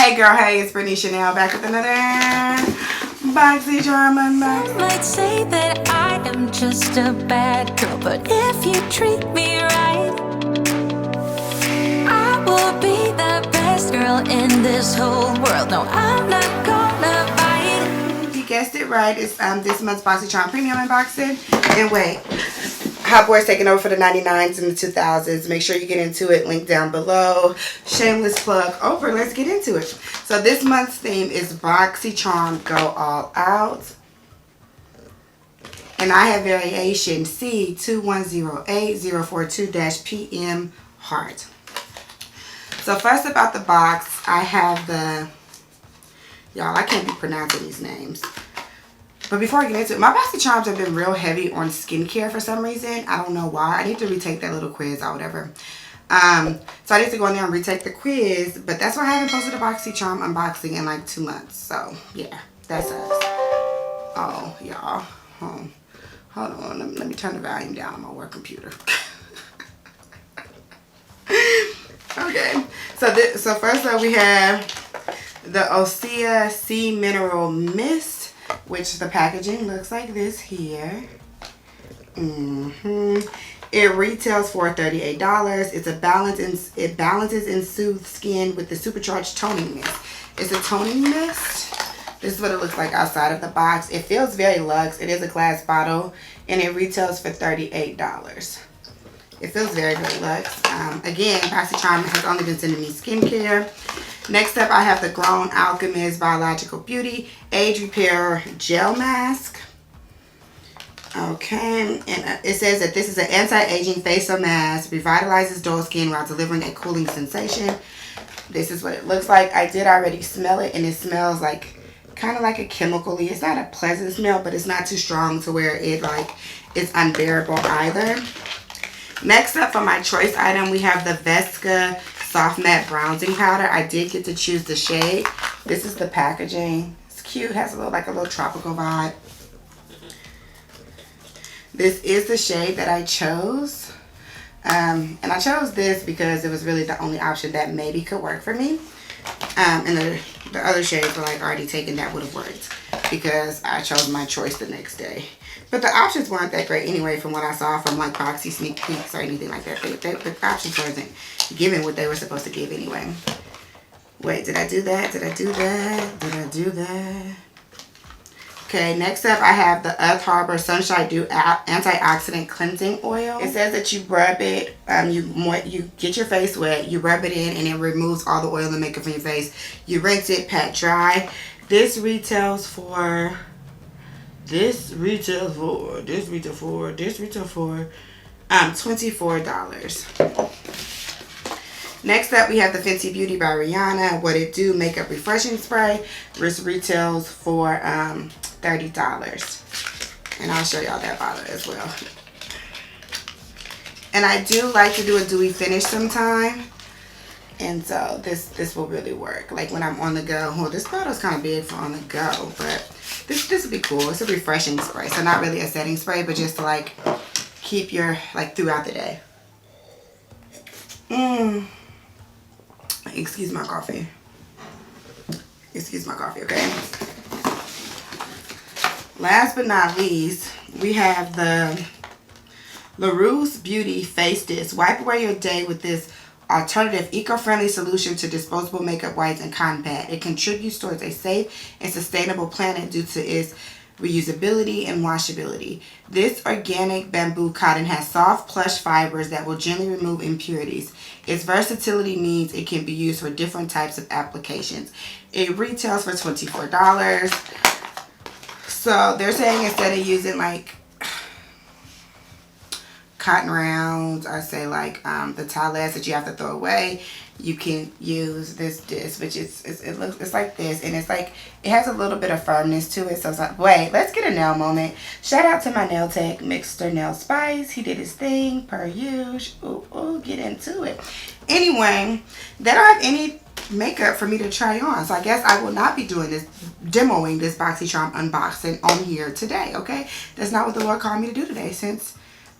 Hey girl, hey, it's Brittany Chanel back with another Boxy Charm Unboxing. I might say that I am just a bad girl, but if you treat me right, I will be the best girl in this whole world. No, I'm not gonna bite. You guessed it right. It's this month's Boxy Charm Premium Unboxing. And wait, Hot Boy's taking over for the 99s and the 2000s. Make sure you get into it. Link down below. Shameless plug over. Let's get into it. So this month's theme is Boxy Charm Go All Out. And I have variation C2108042-PM Heart. So first about the box, I have the... Y'all, I can't be pronouncing these names. But before I get into it, my Boxy Charms have been real heavy on skincare for some reason. I don't know why. I need to retake that little quiz or whatever. So I need to go in there and retake the quiz. But that's why I haven't posted a Boxy Charm unboxing in like 2 months. So, yeah. That sucks. Oh, y'all. Hold on. Let me turn the volume down on my work computer. Okay. So first up we have the Osiya Sea Mineral Mist, which the packaging looks like this here. It retails for $38. It balances and soothes skin with the supercharged toning mist. It's a toning mist. This is what it looks like outside of the box. It feels very luxe. It is a glass bottle and it retails for $38. It feels very, very luxe. Again, Boxy Charm has only been sending me skincare. Next up, I have the Grown Alchemist Biological Beauty Age Repair Gel Mask. Okay, and it says that this is an anti-aging facial mask. Revitalizes dull skin while delivering a cooling sensation. This is what it looks like. I did already smell it, and it smells like kind of like a chemically. It's not a pleasant smell, but it's not too strong to where it like is unbearable either. Next up for my choice item, we have the Vesca Soft Matte Bronzing Powder. I did get to choose the shade. This is the packaging. It's cute. Has a little tropical vibe. This is the shade that I chose. And I chose this because it was really the only option that maybe could work for me. And the other shades were like already taken that would have worked because I chose my choice the next day. But the options weren't that great anyway from what I saw from like Boxy sneak peeks or anything like that. The options wasn't giving what they were supposed to give anyway. Wait, did I do that? Did I do that? Did I do that? Okay, next up I have the Earth Harbor Sunshine Dew Antioxidant Cleansing Oil. It says that you rub it, you get your face wet, you rub it in, and it removes all the oil and makeup from your face. You rinse it, pat dry. This retails for $24. Next up, we have the Fenty Beauty by Rihanna What It Do Makeup Refreshing Spray. This retails for $30. And I'll show y'all that bottle as well. And I do like to do a dewy finish sometime. And so this will really work. Like when I'm on the go. Well, this bottle's kind of big for on the go, but this will be cool. It's a refreshing spray. So not really a setting spray, but just to like keep your, like throughout the day. Excuse my coffee. Excuse my coffee, okay? Last but not least, we have the LaRousse Beauty Face Disc. Wipe away your day with this alternative eco-friendly solution to disposable makeup wipes and cotton pad. It contributes towards a safe and sustainable planet due to its reusability and washability. This organic bamboo cotton has soft plush fibers that will gently remove impurities. Its versatility means it can be used for different types of applications. It retails for $24. So they're saying instead of using like cotton rounds, I say like the towelettes that you have to throw away, you can use this disc, which it's like this, and it's like it has a little bit of firmness to it. So it's like, wait, let's get a nail moment. Shout out to my nail tech, Mr. Nail Spice. He did his thing per usual. Ooh, get into it. Anyway, they don't have any makeup for me to try on, so I guess I will not be doing this, demoing this Boxy Charm unboxing on here today. Okay, that's not what the Lord called me to do today, since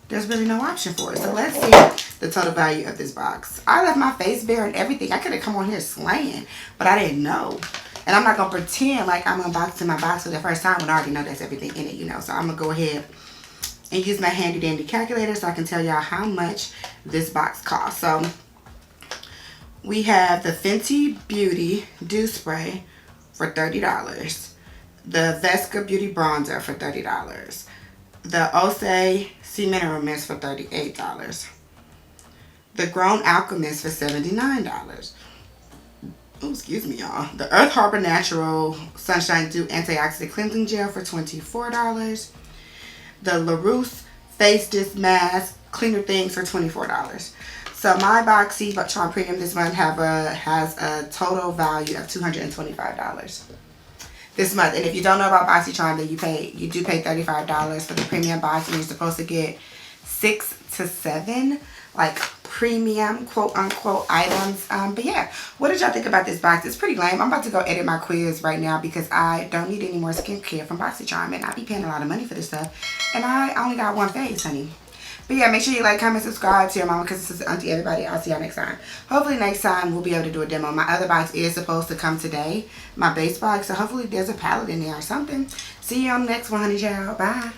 there's really no option for it. So let's see the total value of this box. I left my face bare and everything. I could have come on here slaying, but I didn't know. And I'm not going to pretend like I'm unboxing my box for the first time when I already know there's everything in it, you know. So I'm going to go ahead and use my handy dandy calculator so I can tell y'all how much this box costs. So we have the Fenty Beauty Dew Spray for $30. The Vesca Beauty Bronzer for $30. The Osiya Sea Mineral Mist for $38. The Grown Alchemist for $79. Oh, excuse me, y'all. The Earth Harbor Natural Sunshine Dew Antioxidant Cleansing Gel for $24. The LaRousse Face Disc Mask Cleaner Things for $24. So my Boxy Charm Premium this month has a total value of $225 this month. And if you don't know about Boxy Charm, then you do pay $35 for the premium box, and you're supposed to get 6 to 7 like premium quote unquote items. But yeah, what did y'all think about this box? It's pretty lame. I'm about to go edit my quiz right now because I don't need any more skincare from Boxy Charm, and I be paying a lot of money for this stuff, and I only got one face, honey. But yeah, make sure you like, comment, subscribe to your mama, because this is Auntie Everybody. I'll see y'all next time. Hopefully next time we'll be able to do a demo. My other box is supposed to come today, my base box, so hopefully there's a palette in there or something. See you on the next one, honey child. Bye.